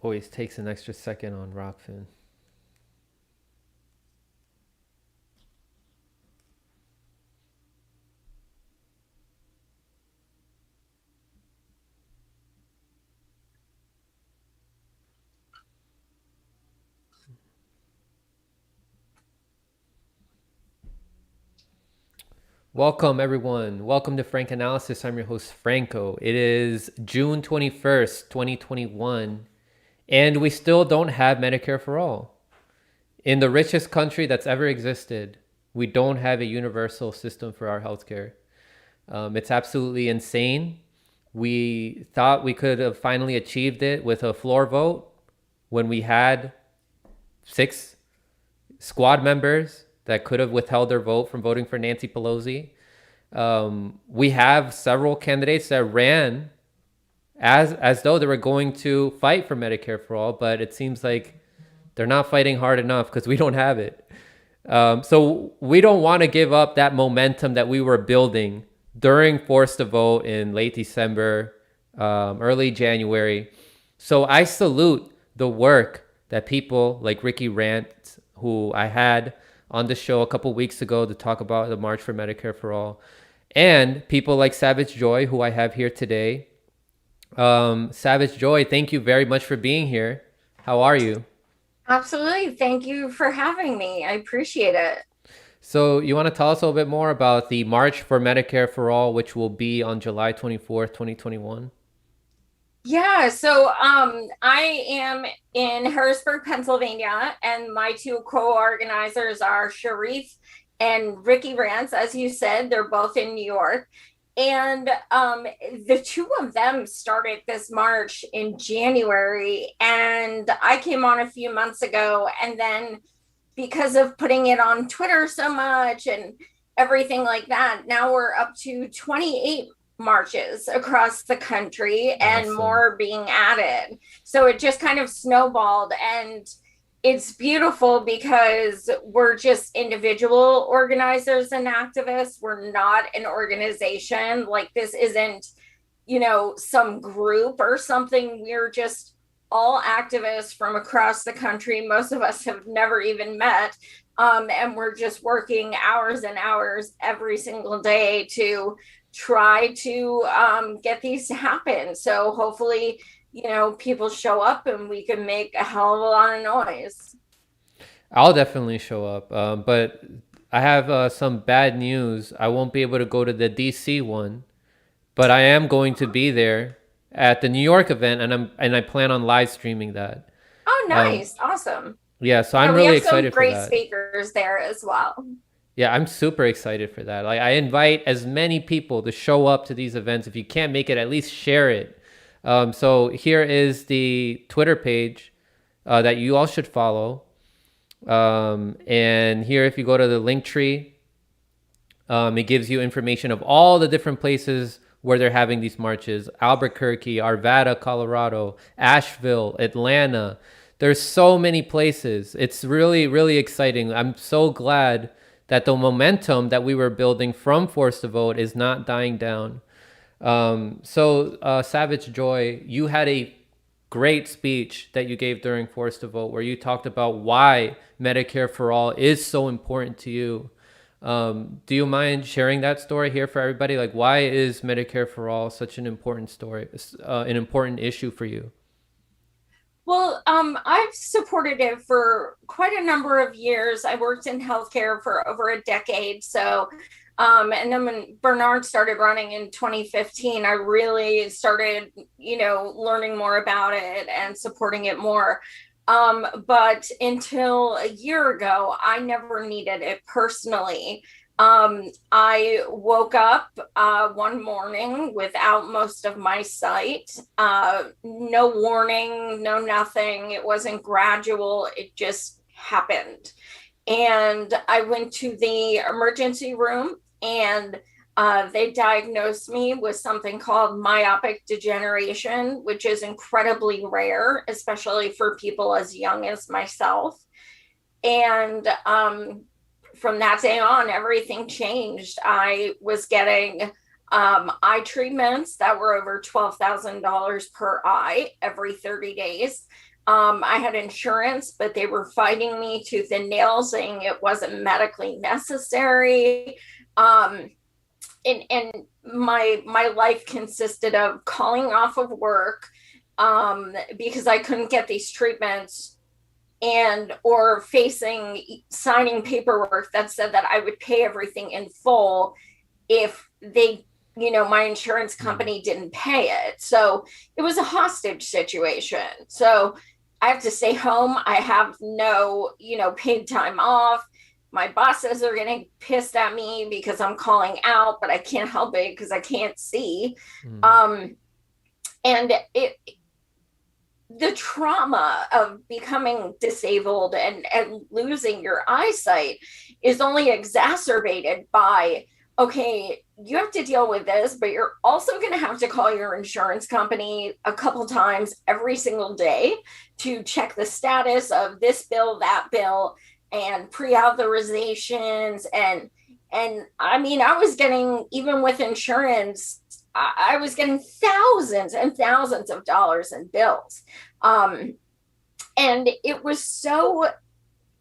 always takes an extra second on Rockfin. Welcome, everyone. Welcome to Frank Analysis. I'm your host, Franco. It is June 21st, 2021, and we still don't have Medicare for all. In the richest country that's ever existed, we don't have a universal system for our healthcare. It's absolutely insane. We thought we could have finally achieved it with a floor vote when we had 6 squad members that could have withheld their vote from voting for Nancy Pelosi. We have several candidates that ran as though they were going to fight for Medicare for all, but it seems like they're not fighting hard enough because we don't have it. So we don't want to give up that momentum that we were building during Forced to Vote in late December, early January. So I salute the work that people like Ricky Rant, who I had on the show a couple weeks ago to talk about the March for Medicare for All, and people like Savage Joy, who I have here today. Savage Joy, thank you very much for being here. How are you? Absolutely. Thank you for having me. I appreciate it. So, you want to tell us a little bit more about the March for Medicare for All, which will be on July 24th, 2021? I am in Harrisburg, Pennsylvania, and my two co-organizers are Sharif and Ricky Rance. As you said, they're both in New York. And the two of them started this march in January, and I came on a few months ago. And then because of putting it on Twitter so much and everything like that, now we're up to 28 marches across the country and Awesome. more being added. So it just kind of snowballed, and it's beautiful because we're just individual organizers and activists. We're not an organization. Like, this isn't, some group or something. We're just all activists from across the country. Most of us have never even met. And we're just working hours and hours every single day to try to get these to happen. So hopefully, people show up and we can make a hell of a lot of noise. I'll definitely show up. But I have some bad news. I won't be able to go to the DC one, but I am going to be there at the New York event, and I plan on live streaming that. Oh, Um, nice. Awesome. yeah, so Yeah, I'm we really have some excited for great that. speakers there as well. Yeah, I'm super excited for that. Like, I invite as many people to show up to these events. If you can't make it, at least share it. So here is the Twitter page that you all should follow. And here, if you go to the link tree, it gives you information of all the different places where they're having these marches: Albuquerque, Arvada, Colorado, Asheville, Atlanta. There's so many places. It's really, really exciting. I'm so glad that the momentum that we were building from Force to Vote is not dying down. Savage Joy, you had a great speech that you gave during Force to Vote where you talked about why Medicare for All is so important to you. Do you mind sharing that story here for everybody? Like, why is Medicare for All such an important story, an important issue for you? Well, I've supported it for quite a number of years. I worked in healthcare for over a decade. And then when Bernard started running in 2015, I really started, learning more about it and supporting it more. But until a year ago, I never needed it personally. I woke up one morning without most of my sight, no warning, no nothing. It wasn't gradual, it just happened. And I went to the emergency room, and they diagnosed me with something called myopic degeneration, which is incredibly rare, especially for people as young as myself. And from that day on, everything changed. I was getting eye treatments that were over $12,000 per eye every 30 days. I had insurance, but they were fighting me tooth and nail, saying it wasn't medically necessary. Um, and my life consisted of calling off of work because I couldn't get these treatments, and or facing signing paperwork that said that I would pay everything in full if they, my insurance Mm. company didn't pay it. So it was a hostage situation. So I have to stay home. I have no, paid time off. My bosses are getting pissed at me because I'm calling out, but I can't help it because I can't see. Mm. Um, and the trauma of becoming disabled and losing your eyesight is only exacerbated by, okay, you have to deal with this, but you're also going to have to call your insurance company a couple times every single day to check the status of this bill, that bill, and pre-authorizations. And I mean, I was getting, even with insurance, I was getting thousands and thousands of dollars in bills. Um, and it was so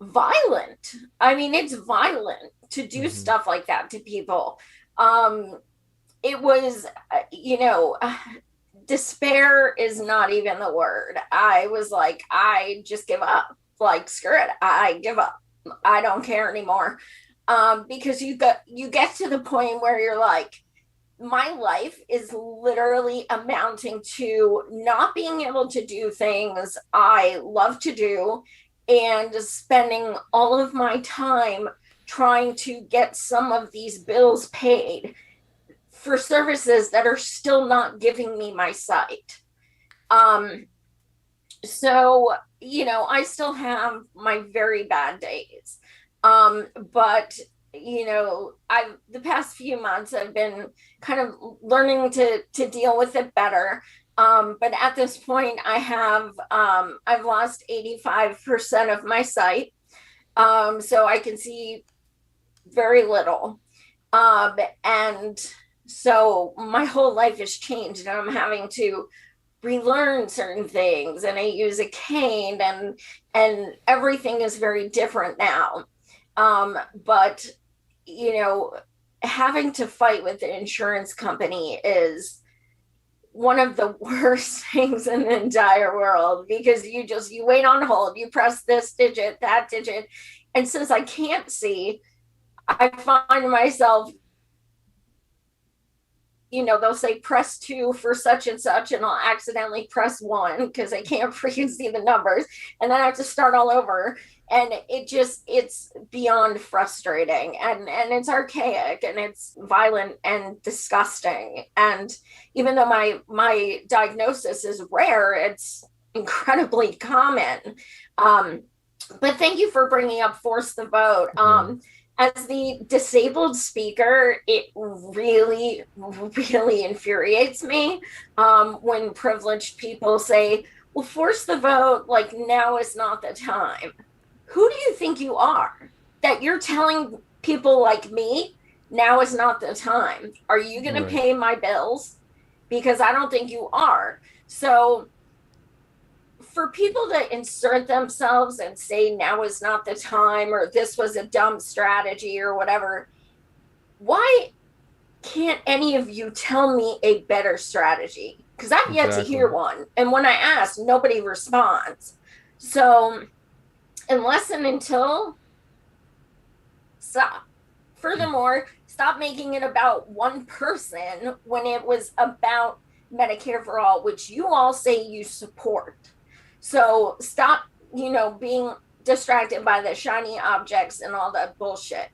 violent. I mean, it's violent to do Mm-hmm. stuff like that to people. Um, it was, despair is not even the word. I was like, I just give up. Like, screw it. I give up. I don't care anymore. Because you get to the point where you're like, my life is literally amounting to not being able to do things I love to do and spending all of my time trying to get some of these bills paid for services that are still not giving me my sight. Um, so, I still have my very bad days. But I've the past few months I've been kind of learning to deal with it better. But at this point I've lost 85% of my sight. So I can see very little. Um, and so my whole life has changed, and I'm having to relearn certain things, and I use a cane, and everything is very different now. But you know, having to fight with the insurance company is one of the worst things in the entire world, because you wait on hold, you press this digit, that digit, and since I can't see, I find myself, they'll say press two for such and such, and I'll accidentally press one because I can't freaking see the numbers. And then I have to start all over. And it's beyond frustrating, and it's archaic, and it's violent and disgusting. And even though my diagnosis is rare, it's incredibly common. Um, but thank you for bringing up Force the Vote. Yeah. As the disabled speaker, it really, really infuriates me when privileged people say, well, force the vote, like now is not the time. Who do you think you are that you're telling people like me now is not the time? Are you going to Right. pay my bills? Because I don't think you are. So for people to insert themselves and say now is not the time, or this was a dumb strategy, or whatever, why can't any of you tell me a better strategy? Because I've yet to Exactly. hear one. And when I ask, nobody responds. So unless and until, stop. Furthermore, stop making it about one person when it was about Medicare for all, which you all say you support. So stop, being distracted by the shiny objects and all that bullshit.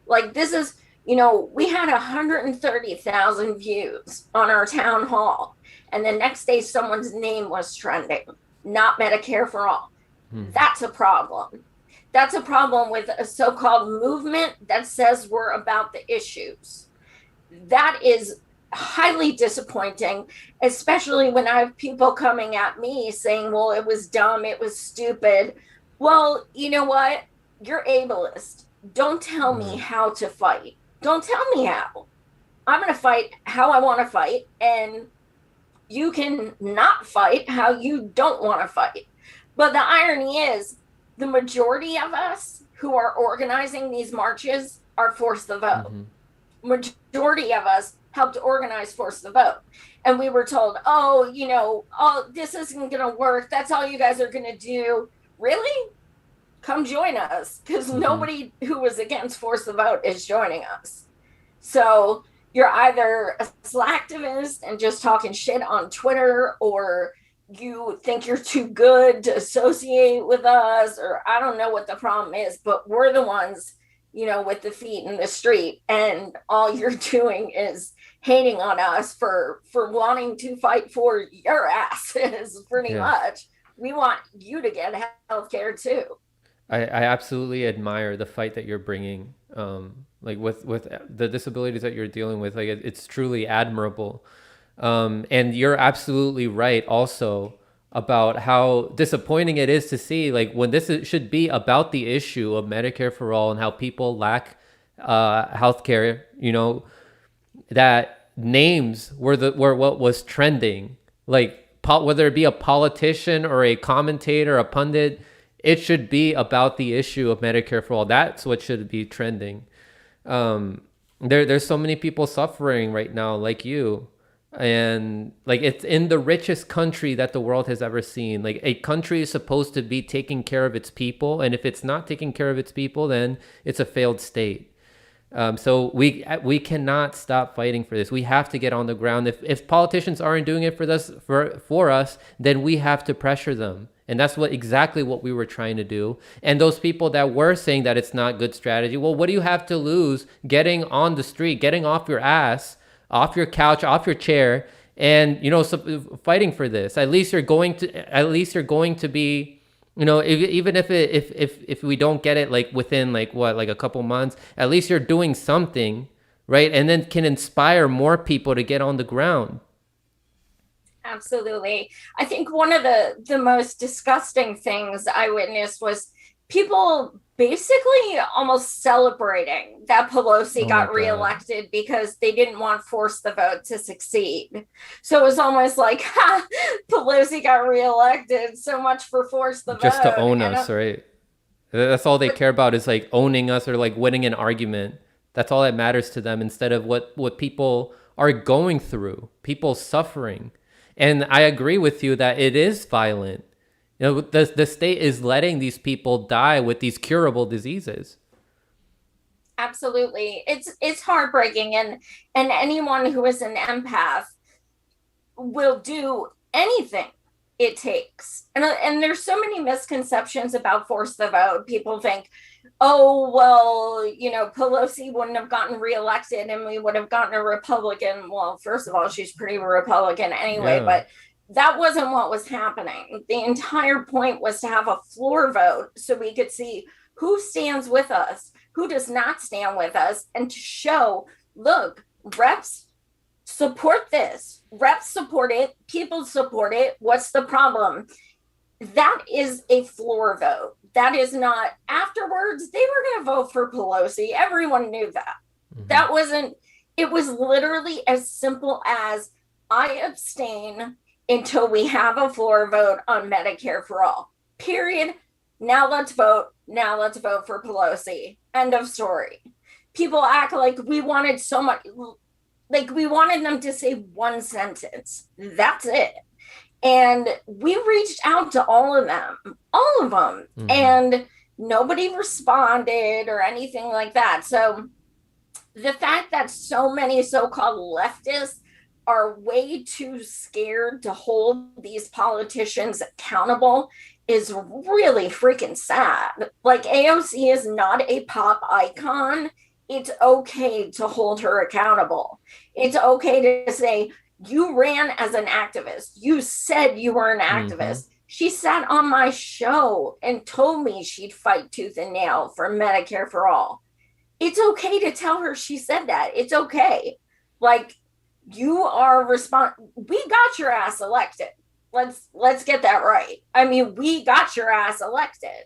Like, this is, we had 130,000 views on our town hall, and the next day someone's name was trending, not Medicare for all. Mm. That's a problem. That's a problem with a so-called movement that says we're about the issues. That is highly disappointing, especially when I have people coming at me saying, well, it was dumb, it was stupid. Well, you know what? You're ableist. Don't tell me Right. how to fight. Don't tell me how. I'm going to fight how I want to fight, and you can not fight how you don't want to fight. But the irony is, the majority of us who are organizing these marches are forced to vote. Mm-hmm. Majority of us helped organize force the vote, and we were told, oh, oh, this isn't going to work, that's all you guys are going to do. Really? Come join us, because Mm-hmm. nobody who was against force the vote is joining us. So you're either a slacktivist and just talking shit on Twitter, or you think you're too good to associate with us, or I don't know what the problem is, but we're the ones, with the feet in the street, and all you're doing is hating on us for wanting to fight for your asses, pretty Yeah. much. We want you to get health care too. I absolutely admire the fight that you're bringing, like with the disabilities that you're dealing with. Like it's truly admirable, and you're absolutely right also about how disappointing it is to see like when should be about the issue of Medicare for all and how people lack healthcare. That names were what was trending, like whether it be a politician or a commentator, a pundit, it should be about the issue of Medicare for all. That's what should be trending. There's so many people suffering right now, like you, and like it's in the richest country that the world has ever seen. Like a country is supposed to be taking care of its people, and if it's not taking care of its people, then it's a failed state. So we cannot stop fighting for this. We have to get on the ground. If politicians aren't doing it for us, then we have to pressure them. And that's exactly what we were trying to do. And those people that were saying that it's not good strategy, well, what do you have to lose getting on the street, getting off your ass, off your couch, off your chair, and fighting for this? At least you're going to be, even if we don't get it like within like a couple months, at least you're doing something, right? And then can inspire more people to get on the ground. Absolutely. I think one of the most disgusting things I witnessed was people basically almost celebrating that Pelosi Oh my got God. reelected because they didn't want force the vote to succeed. So it was almost like, ha, Pelosi got reelected, so much for force the Just to vote. own And us, right? That's all they but care about, is like owning us or like winning an argument. That's all that matters to them, instead of what people are going through, people suffering. And I agree with you that it is violent. The state is letting these people die with these curable diseases. absolutely, it's heartbreaking, and anyone who is an empath will do anything it takes. And there's so many misconceptions about force the vote. People think, oh, well, Pelosi wouldn't have gotten reelected and we would have gotten a Republican. Well, first of all, she's pretty Republican anyway, Yeah. but that wasn't what was happening. The entire point was to have a floor vote so we could see who stands with us, who does not stand with us, and to show, look, reps support this, reps support it, people support it. What's the problem? That is a floor vote. That is not afterwards. They were going to vote for Pelosi. Everyone knew that. Hmm. That wasn't, it was literally as simple as I abstain until we have a floor vote on Medicare for all. Period. Now let's vote. Now let's vote for Pelosi. End of story. People act like we wanted so much, like we wanted them to say one sentence. That's it. And we reached out to all of them, Hmm. and nobody responded or anything like that. So the fact that so many so-called leftists are way too scared to hold these politicians accountable is really freaking sad. Like, AOC is not a pop icon. It's okay to hold her accountable. It's okay to say, you ran as an activist. You said you were an Hmm. activist. She sat on my show and told me she'd fight tooth and nail for Medicare for all. It's okay to tell her she said that. It's okay. Like, you are we got your ass elected. Let's get that right. I mean, we got your ass elected.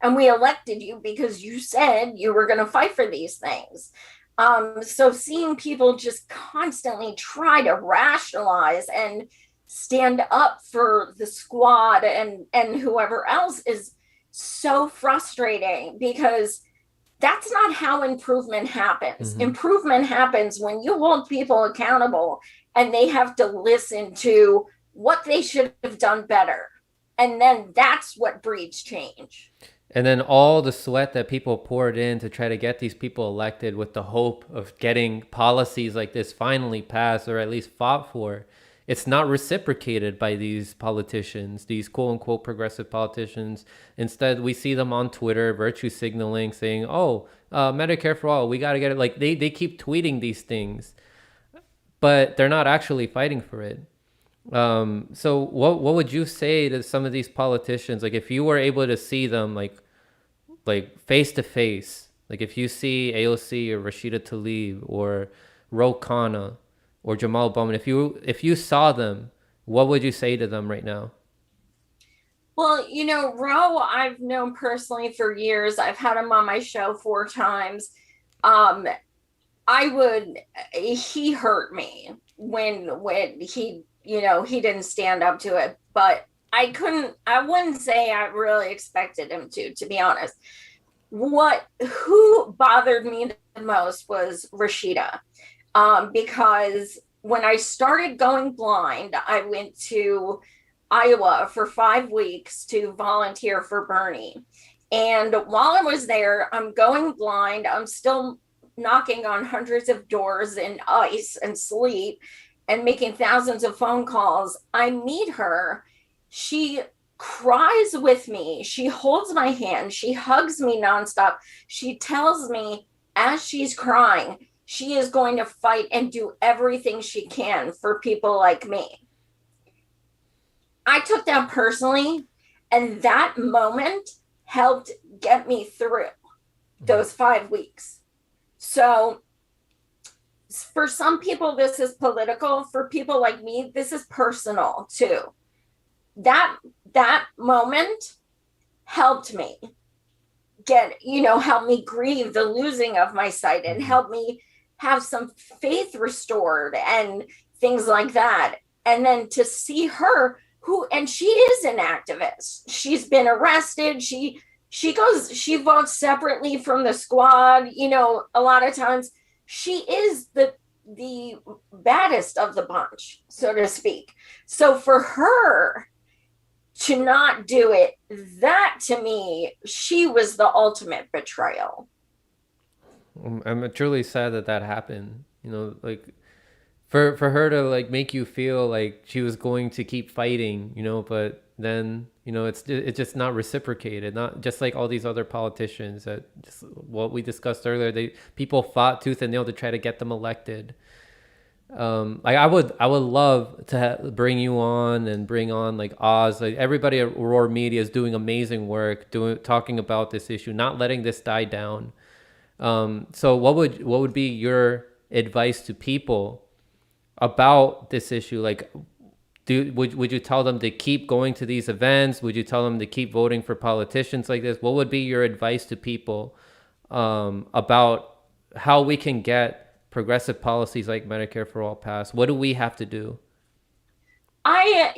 And we elected you because you said you were going to fight for these things. So seeing people just constantly try to rationalize and stand up for the squad and whoever else is so frustrating, because that's not how improvement happens. Hmm. Improvement happens when you hold people accountable and they have to listen to what they should have done better. And then that's what breeds change. And then all the sweat that people poured in to try to get these people elected with the hope of getting policies like this finally passed or at least fought for, it's not reciprocated by these politicians, these quote unquote progressive politicians. Instead, we see them on Twitter virtue signaling, saying, oh, Medicare for all, we got to get it. Like they keep tweeting these things, but they're not actually fighting for it. So what would you say to some of these politicians? Like if you were able to see them like face to face, like if you see AOC or Rashida Tlaib or Ro Khanna or Jamal Bowman, if you saw them, what would you say to them right now? Well, Ro, I've known personally for years. I've had him on my show 4 times. Um, I would, he hurt me when he, he didn't stand up to it, but I wouldn't say I really expected him to be honest. Who bothered me the most was Rashida. Because when I started going blind, I went to Iowa for 5 weeks to volunteer for Bernie. And while I was there, I'm going blind. I'm still knocking on hundreds of doors in ice and sleet and making thousands of phone calls. I meet her. She cries with me. She holds my hand. She hugs me nonstop. She tells me as she's crying, she is going to fight and do everything she can for people like me. I took that personally, and that moment helped get me through those 5 weeks. So, for some people, this is political. For people like me, this is personal too. That moment helped me help me grieve the losing of my sight and help me have some faith restored and things like that. And then to see her, and she is an activist. She's been arrested. She votes separately from the squad. A lot of times she is the baddest of the bunch, so to speak. So for her to not do it, that to me, she was the ultimate betrayal. I'm truly sad that that happened. Like for her to like make you feel like she was going to keep fighting, but then it's just not reciprocated. Not just like all these other politicians that just what we discussed earlier. People fought tooth and nail to try to get them elected. Like I would love to bring you on and bring on like Oz. Like everybody at Roar Media is doing amazing work, talking about this issue, not letting this die down. So what would be your advice to people about this issue? Like, would you tell them to keep going to these events? Would you tell them to keep voting for politicians like this? What would be your advice to people about how we can get progressive policies like Medicare for all passed? What do we have to do? I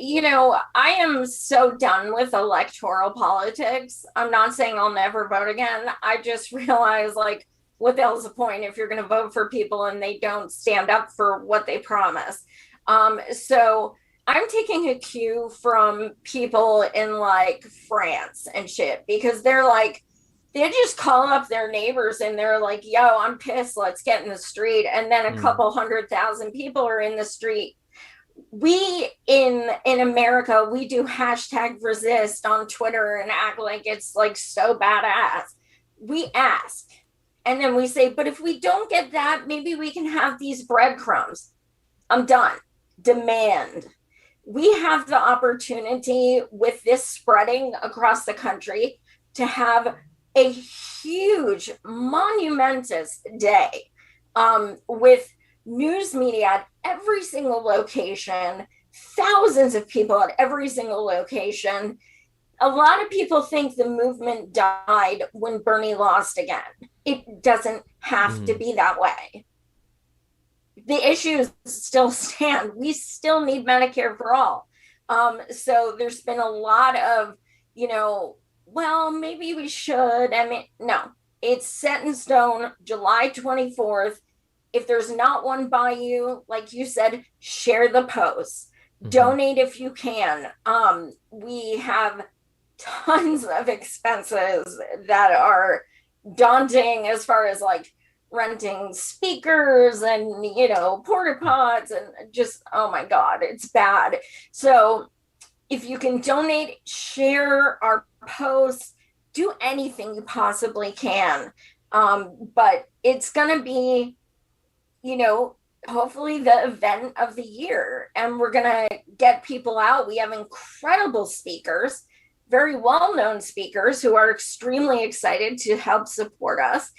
am so done with electoral politics. I'm not saying I'll never vote again. I just realize, like, what the hell's the point if you're going to vote for people and they don't stand up for what they promise? So I'm taking a cue from people in like France and shit, because they just call up their neighbors and they're like, yo, I'm pissed. Let's get in the street. And then a couple 100,000 people are in the street. We in America, we do hashtag resist on Twitter and act like it's like so badass. We ask. And then we say, but if we don't get that, maybe we can have these breadcrumbs. I'm done. Demand. We have the opportunity with this spreading across the country to have a huge, monumentous day with news media at every single location, thousands of people at every single location. A lot of people think the movement died when Bernie lost again. It doesn't have to be that way. the issues still stand. We still need Medicare for all. So there's been a lot of, you know, well, maybe we should. I mean, no, it's set in stone, July 24th. If there's not one by you, like you said, share the post, Mm-hmm. donate if you can. We have tons of expenses that are daunting as far as like renting speakers and porta pots and just, oh my god, it's bad. So if you can donate, share our posts, do anything you possibly can. But it's going to be, you know, hopefully the event of the year. And we're going to get people out. We have incredible speakers, very well known speakers who are extremely excited to help support us.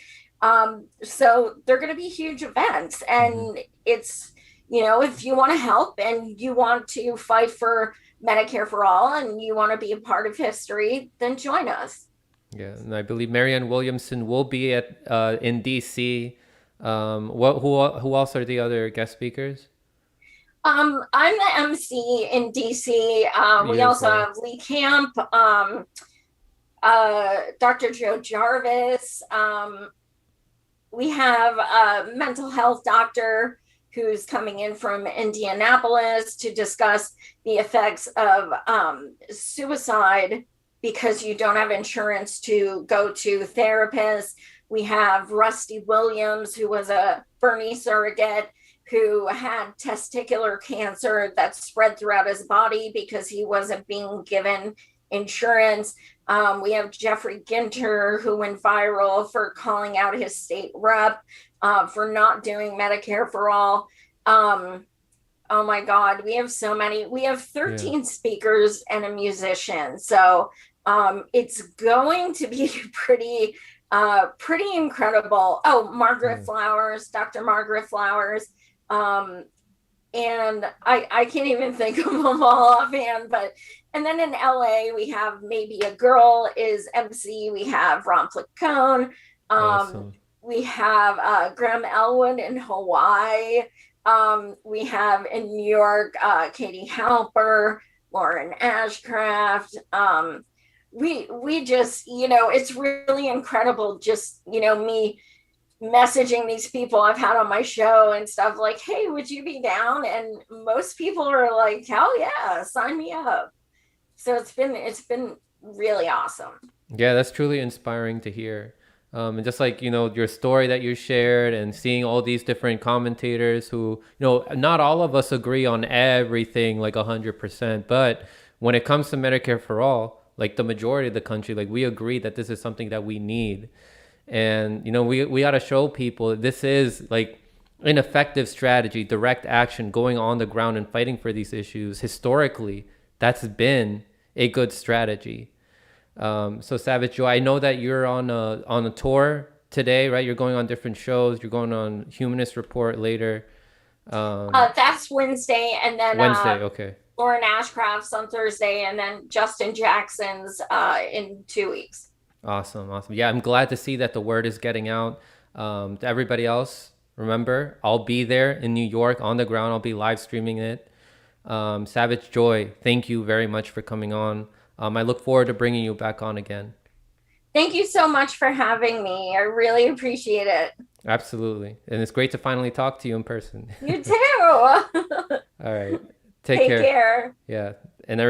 So they're going to be huge events. Mm-hmm. And it's, if you want to help and you want to fight for Medicare for all and you want to be a part of history, then join us. Yeah, and I believe Marianne Williamson will be at in DC. Who else are the other guest speakers? I'm the MC in DC. We You as also well. have Lee Camp, Dr. Joe Jarvis. We have a mental health doctor who's coming in from Indianapolis to discuss the effects of suicide because you don't have insurance to go to therapists. We have Rusty Williams, who was a Bernie surrogate who had testicular cancer that spread throughout his body because he wasn't being given insurance. We have Jeffrey Ginter, who went viral for calling out his state rep for not doing Medicare for all. Oh my God, we have so many. We have Yeah. 13 speakers and a musician. So it's going to be pretty incredible. Oh, Margaret Yeah. Flowers, Dr. Margaret Flowers. Um, and I can't even think of them all offhand, but and then in LA we have Maybe a Girl is MC. We have Ron Placone. Um, Awesome. we have Graham Elwood in Hawaii. We have in New York Katie Halper, Lauren Ashcraft. We just, it's really incredible. Just, me messaging these people I've had on my show and stuff like, hey, would you be down? And most people are like, hell yeah, sign me up. So it's been really awesome. Yeah, that's truly inspiring to hear. And just like, your story that you shared and seeing all these different commentators who, not all of us agree on everything like 100%. But when it comes to Medicare for all, like the majority of the country, like we agree that this is something that we need. And, we got to show people this is like an effective strategy, direct action, going on the ground and fighting for these issues. Historically, that's been a good strategy. So Savage Joy, I know that you're on a tour today, right? You're going on different shows. You're going on Humanist Report later. That's Wednesday, and then Wednesday, okay. Lauren Ashcraft's on Thursday, and then Justin Jackson's in 2 weeks. Awesome, awesome. Yeah, I'm glad to see that the word is getting out to everybody else. Remember, I'll be there in New York on the ground. I'll be live streaming it. Savage Joy, thank you very much for coming on. I look forward to bringing you back on again. Thank you so much for having me. I really appreciate it. Absolutely. And it's great to finally talk to you in person. You too. All right. Take Take care. care. Yeah.